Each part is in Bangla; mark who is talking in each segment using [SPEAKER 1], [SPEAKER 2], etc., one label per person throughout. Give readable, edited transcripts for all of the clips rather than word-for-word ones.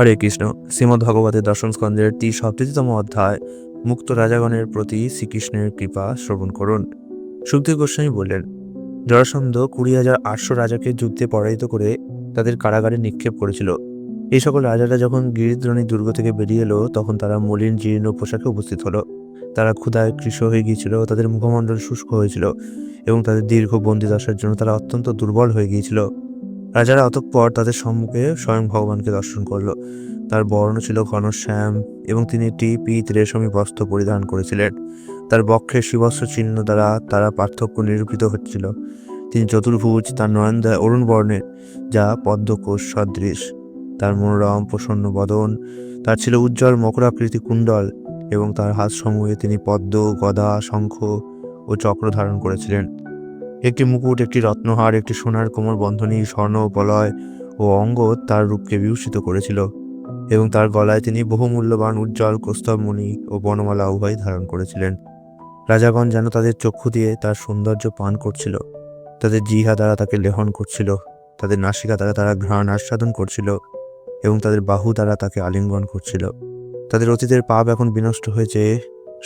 [SPEAKER 1] হরে কৃষ্ণ। শ্রীমদ্ ভগবতের দশম স্কন্ধের 37তম অধ্যায় মুক্ত রাজাগণের প্রতি শ্রীকৃষ্ণের কৃপা শ্রবণ করুন। সুখদেব গোস্বামী বললেন, জরাসন্ধ 20,800 রাজাকে যুদ্ধে পরাজিত করে তাদের কারাগারে নিক্ষেপ করেছিল। এই সকল রাজারা যখন গিরিদ্রণী দুর্গ থেকে বেরিয়ে এলো, তখন তারা মলিন জীর্ণ পোশাকে উপস্থিত হলো। তারা ক্ষুধায় কৃশ হয়ে গিয়েছিল, তাদের মুখমণ্ডল শুষ্ক হয়েছিল এবং তাদের দীর্ঘ বন্দিদশার জন্য তারা অত্যন্ত দুর্বল হয়ে গিয়েছিল। রাজারা অতঃপর তাদের সম্মুখে স্বয়ং ভগবানকে দর্শন করল। তার বর্ণ ছিল ঘনশ্যাম এবং তিনি একটি পীত রেশমী বস্ত্র পরিধান করেছিলেন। তার বক্ষে শিবস্ত্র চিহ্ন দ্বারা তারা পার্থক্য নিরূপিত হচ্ছিল। তিনি চতুর্ভুজ, তার নয়নদ্বয় অরুণ বর্ণের, যা পদ্মকোষ সদৃশ। তার মনোরম প্রসন্ন বদন, তার ছিল উজ্জ্বল মকরাকৃতি কুণ্ডল এবং তার হাত সমূহে তিনি পদ্ম, গদা, শঙ্খ ও চক্র ধারণ করেছিলেন। একটি মুকুট, একটি রত্নহার, একটি সোনার কোমর বন্ধনী, স্বর্ণ বলয় ও অঙ্গ তার রূপকে বিভূষিত করেছিল এবং তার গলায় তিনি বহুমূল্যবান উজ্জ্বল কৌস্তবমণি ও বনমালা উভয় ধারণ করেছিলেন। রাজাগণ যেন তাদের চক্ষু দিয়ে তার সৌন্দর্য পান করছিল, তাদের জিহ্বা দ্বারা তাকে লেহন করছিল, তাদের নাসিকা দ্বারা তারা ঘ্রাণ আস্বাদন করছিল এবং তাদের বাহু দ্বারা তাকে আলিঙ্গন করছিল। তাদের অতীতের পাপ এখন বিনষ্ট হয়েছে।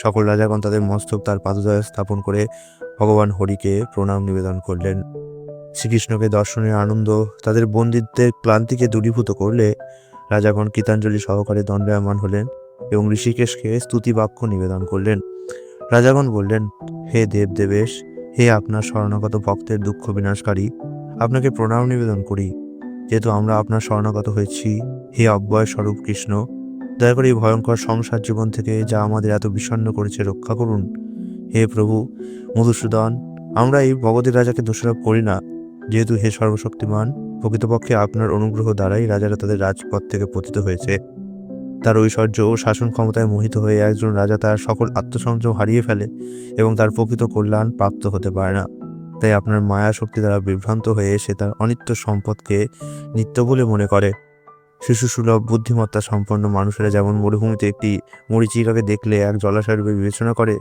[SPEAKER 1] সকল রাজাগণ তাদের মস্তক তার পাদদয়ে স্থাপন করে ভগবান হরিকে প্রণাম নিবেদন করলেন। শ্রীকৃষ্ণকে দর্শনের আনন্দ তাদের বন্দিত্বের ক্লান্তিকে দূরীভূত করলে রাজাগণ কৃতাঞ্জলি সহকারে দণ্ডায়মান হলেন এবং ঋষিকেশকে স্তুতি বাক্য নিবেদন করলেন। রাজাগণ বললেন, হে দেবদেবেশ, হে আপনার শরণাগত ভক্তের দুঃখ বিনাশকারী, আপনাকে প্রণাম নিবেদন করি। যেহেতু আমরা আপনার শরণাগত হয়েছি, হে অব্যয় স্বরূপ কৃষ্ণ, দয়া করে এই ভয়ঙ্কর সংসার জীবন থেকে, যা আমাদের এত বিষণ্ণ করেছে, রক্ষা করুন। হে প্রভু মধুসূদন, আমরা এই ভগবতীর রাজাকে দোষারোপ করি না। যেহেতু হে সর্বশক্তিমান, প্রকৃতপক্ষে আপনার অনুগ্রহ দ্বারাই রাজারা তাদের রাজপথ থেকে পতিত হয়েছে। তার ঐশ্বর্য ও শাসন ক্ষমতায় মোহিত হয়ে একজন রাজা তার সকল আত্মসংযম হারিয়ে ফেলে এবং তার প্রকৃত কল্যাণ প্রাপ্ত হতে পারে না। তাই আপনার মায়া শক্তি দ্বারা বিভ্রান্ত হয়ে সে তার অনিত্য সম্পদকে নিত্য বলে মনে করে। শিশুসুলভ বুদ্ধিমত্তা সম্পন্ন মানুষেরা যেমন মরুভূমিতে একটি মরীচিকাকে দেখলে এক জলাশয় রূপে বিবেচনা করে,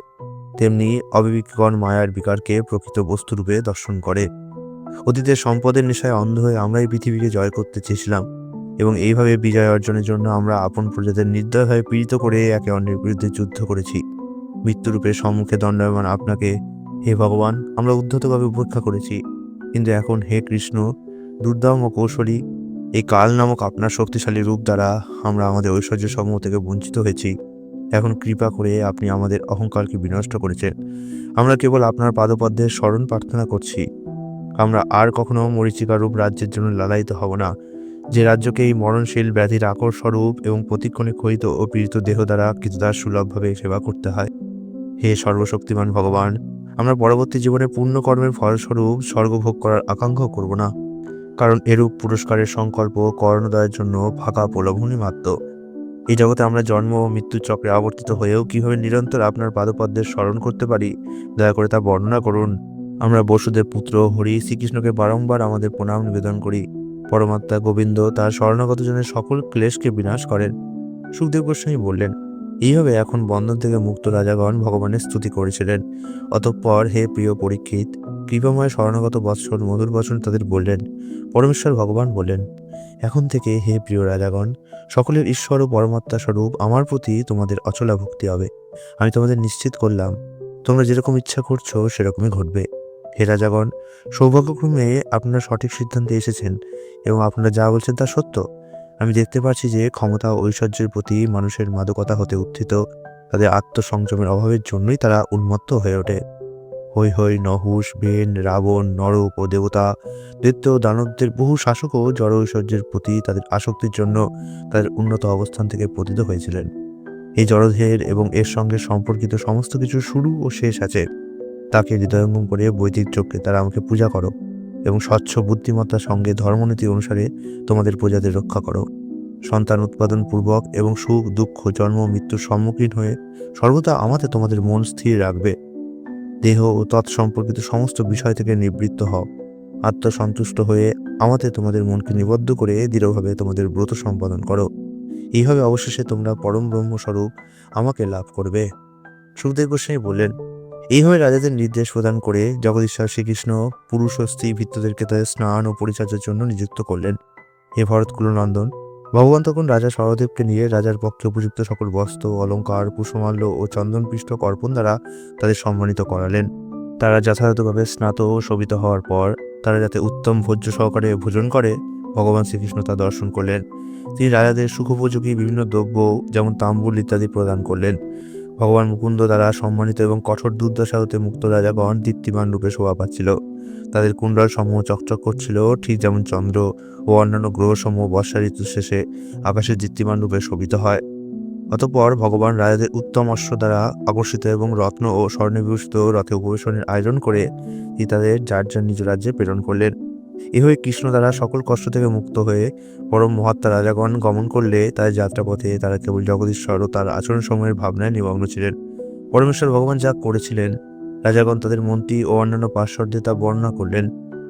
[SPEAKER 1] তেমনি অবিবেকগণ মায়ার বিকারকে প্রকৃত বস্তুরূপে দর্শন করে। অতীতের সম্পদের নেশায় অন্ধ হয়ে আমরা এই পৃথিবীকে জয় করতে চেয়েছিলাম এবং এইভাবে বিজয় অর্জনের জন্য আমরা আপন প্রজাদের নির্দয়ভাবে পীড়িত করে একে অন্যের বিরুদ্ধে যুদ্ধ করেছি। মৃত্যুরূপের সম্মুখে দণ্ডায়মান আপনাকে, হে ভগবান, আমরা উদ্ধতভাবে উপেক্ষা করেছি। কিন্তু এখন হে কৃষ্ণ, দুর্দম ও কৌশলী এই কাল নামক আপনার শক্তিশালী রূপ দ্বারা আমরা আমাদের ঐশ্বর্য সমূহ থেকে বঞ্চিত হয়েছি। এখন কৃপা করে আপনি আমাদের অহংকারকে বিনষ্ট করেছেন। আমরা কেবল আপনার পাদপদ্মের শরণ প্রার্থনা করছি। আমরা আর কখনো মরীচিকা রূপ রাজ্যের জন্য লালায়িত হব না, যে রাজ্যকে এই মরণশীল ব্যাধির আকর স্বরূপ এবং প্রতিক্ষণে ক্ষয়িত ও পীড়িত দেহ দ্বারা কৃতদাস সুলভভাবে সেবা করতে হয়। হে সর্বশক্তিমান ভগবান, আমরা পরবর্তী জীবনে পূর্ণ কর্মের ফলস্বরূপ স্বর্গভোগ করার আকাঙ্ক্ষা করব না, কারণ এরূপ পুরস্কারের সংকল্প কর্ণদয়ের জন্য ফাঁকা প্রলোভনই মাত্র। এই জগতে আমরা জন্ম ও মৃত্যুর চক্রে আবর্তিত হয়েও কিভাবে নিরন্তর আপনার পাদপদ্মের স্মরণ করতে পারি, দয়া করে তা বর্ণনা করুন। আমরা বসুদেব পুত্র হরি শ্রীকৃষ্ণকে বারংবার আমাদের প্রণাম নিবেদন করি। পরমাত্মা গোবিন্দ তার শরণাগত জনের সকল ক্লেশকে বিনাশ করেন। সুখদেব গোস্বামী বললেন, এইভাবে এখন বন্ধন থেকে মুক্ত রাজাগণ ভগবানের স্তুতি করেছিলেন। অতঃপর হে প্রিয় পরীক্ষিত, কৃপাময় শরণাগত বৎসর মধুর বচন তাদের বললেন। পরমেশ্বর ভগবান বললেন, এখন থেকে হে প্রিয় রাজাগণ, সকলের ঈশ্বর ও পরমাত্মা স্বরূপ আমার প্রতি তোমাদের অচলা ভক্তি হবে। আমি তোমাদের নিশ্চিত করলাম, তোমরা যেরকম ইচ্ছা করছো সেরকমই ঘটবে। হে রাজাগণ, সৌভাগ্যক্রমে আপনারা সঠিক সিদ্ধান্তে এসেছেন এবং আপনারা যা বলছেন তা সত্য। আমি দেখতে পাচ্ছি যে ক্ষমতা ও ঐশ্বর্যের প্রতি মানুষের মাদকতা হতে উত্থিত, তাদের আত্মসংযমের অভাবের জন্যই তারা উন্মত্ত হয়ে ওঠে। হৈ হৈ, নহুষ, বেন, রাবণ, নরক ও দেবতা, দৈত্য ও দানবদের বহু শাসকও জড় ঐশ্বর্যের প্রতি তাদের আসক্তির জন্য তাদের উন্নত অবস্থান থেকে পতিত হয়েছিলেন। এই জড়দেহের এবং এর সঙ্গে সম্পর্কিত সমস্ত কিছু শুরু ও শেষ আছে। তাকে হৃদয়ঙ্গম করে বৈদিক চক্রে তারা আমাকে পূজা করো এবং স্বচ্ছ বুদ্ধিমত্তার সঙ্গে ধর্মনীতি অনুসারে তোমাদের প্রজাদের রক্ষা করো। সন্তান উৎপাদন পূর্বক এবং সুখ দুঃখ জন্ম মৃত্যুর সম্মুখীন হয়ে সর্বদা আমাতে তোমাদের মন স্থির রাখবে। দেহ ও তৎসম্পর্কিত সমস্ত বিষয় থেকে নিবৃত্ত হও। আত্মসন্তুষ্ট হয়ে আমাতে তোমাদের মনকে নিবদ্ধ করে দৃঢ়ভাবে তোমাদের ব্রত সম্পাদন করো। এইভাবে অবশেষে তোমরা পরম ব্রহ্মস্বরূপ আমাকে লাভ করবে। সুখদেব গোস্বামী বললেন, এইভাবে রাজাদের নির্দেশ প্রদান করে জগদীশ্বর শ্রীকৃষ্ণ পুরুষ ও স্ত্রী ভৃত্যদেরকে তাদের স্নান ও পরিচর্যার জন্য নিযুক্ত করলেন। হে ভরতকুলনন্দন, ভগবান তখন রাজা সহদেবকে নিয়ে রাজার পক্ষে উপযুক্ত সকল বস্ত্র, অলঙ্কার, পুষ্পমাল্য ও চন্দনপিষ্ট অর্পণ দ্বারা তাদের সম্মানিত করালেন। তারা যথাযথভাবে স্নাত ও শোভিত হওয়ার পর তারা যাতে উত্তম ভোজ্য সহকারে ভোজন করে, ভগবান শ্রীকৃষ্ণ তা দর্শন করলেন। তিনি রাজাদের সুখোপযোগী বিভিন্ন দ্রব্য যেমন তাম্বুল ইত্যাদি প্রদান করলেন। ভগবান মুকুন্দ দ্বারা সম্মানিত এবং কঠোর দুর্দশা হতে মুক্ত রাজাগণ দীপ্তিমান রূপে শোভা পাচ্ছিল। তাদের কুণ্ডল সমূহ চকচক করছিল, ঠিক যেমন চন্দ্র ও অন্যান্য গ্রহসমূহ বর্ষা ঋতু শেষে আকাশের দীপ্তিমান রূপে শোভিত হয়। অতঃপর ভগবান রাজাদের উত্তম অশ্ব দ্বারা আকর্ষিত এবং রত্ন ও স্বর্ণে বিভূষিত রথে উপবেশনের আয়োজন করে তিনি তাদের যার যার নিজ রাজ্যে প্রেরণ করলেন। এভাবে কৃষ্ণ দ্বারা সকল কষ্ট থেকে মুক্ত হয়ে পরম মহাত্মা রাজাগণ গমন করলে তাদের যাত্রাপথে তারা কেবল জগদীশ্বর ও তার আচরণসমূহের ভাবনায় নিমগ্ন ছিলেন। পরমেশ্বর ভগবান যা করেছিলেন, রাজাগণ তাদের মন্ত্রী ও অন্যান্য পার্শ্বদের তা বর্ণনা করলেন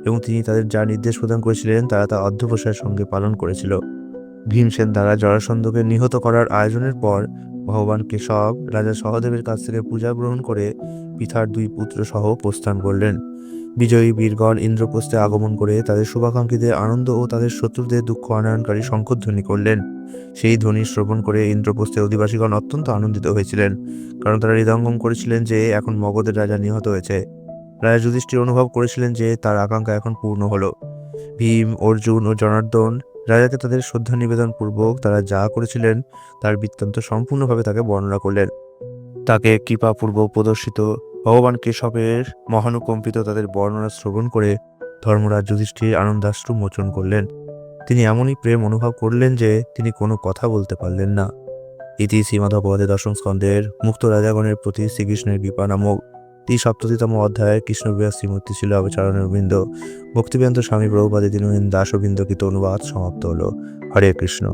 [SPEAKER 1] এবং তিনি তাদের যা নির্দেশ প্রদান করেছিলেন তারা তা অধ্যবসায়ের সঙ্গে পালন করেছিল। ভীমসেন দ্বারা জরাসন্ধকে নিহত করার আয়োজনের পর ভগবান কেশব রাজা সহদেবের কাছ থেকে পূজা গ্রহণ করে পিতার দুই পুত্র সহ প্রস্থান করলেন। বিজয়ী বীরগণ ইন্দ্রপ্রস্থে আগমন করে তাদের শুভাকাঙ্ক্ষীদের আনন্দ ও তাদের শত্রুদের দুঃখ আনয়নকারী শঙ্খধ্বনি করলেন। সেই ধ্বনি শ্রবণ করে ইন্দ্রপ্রস্থের অধিবাসীগণ অত্যন্ত আনন্দিত হয়েছিলেন, কারণ তারা হৃদয়ঙ্গম করেছিলেন যে এখন মগধের রাজা নিহত হয়েছে। রাজা যুধিষ্ঠির অনুভব করেছিলেন যে তার আকাঙ্ক্ষা এখন পূর্ণ হলো। ভীম, অর্জুন ও জনার্দন রাজাকে তাদের শ্রদ্ধা নিবেদন পূর্বক তারা যা করেছিলেন তার বৃত্তান্ত সম্পূর্ণভাবে তাকে বর্ণনা করলেন। তাকে কৃপাপূর্বক প্রদর্শিত ভগবান কেশবের মহানুকম্পিত তাদের বর্ণনা শ্রবণ করে ধর্মরাজ যুধিষ্ঠির আনন্দাশ্রু মোচন করলেন। তিনি এমনই প্রেম অনুভব করলেন যে তিনি কোনো কথা বলতে পারলেন না। ইতি শ্রীমদ্ভগবতে দশম স্কন্ধের মুক্ত রাজাগণের প্রতি শ্রীকৃষ্ণের কৃপা নামক 37তম অধ্যায়ে কৃষ্ণবিহার শ্রীমূর্তি ছিল অবচারণবৃন্দ ভক্তিবেদান্ত স্বামী প্রভুপাদের দীনহীন দাসবৃন্দকৃত অনুবাদ সমাপ্ত হলো। হরে কৃষ্ণ।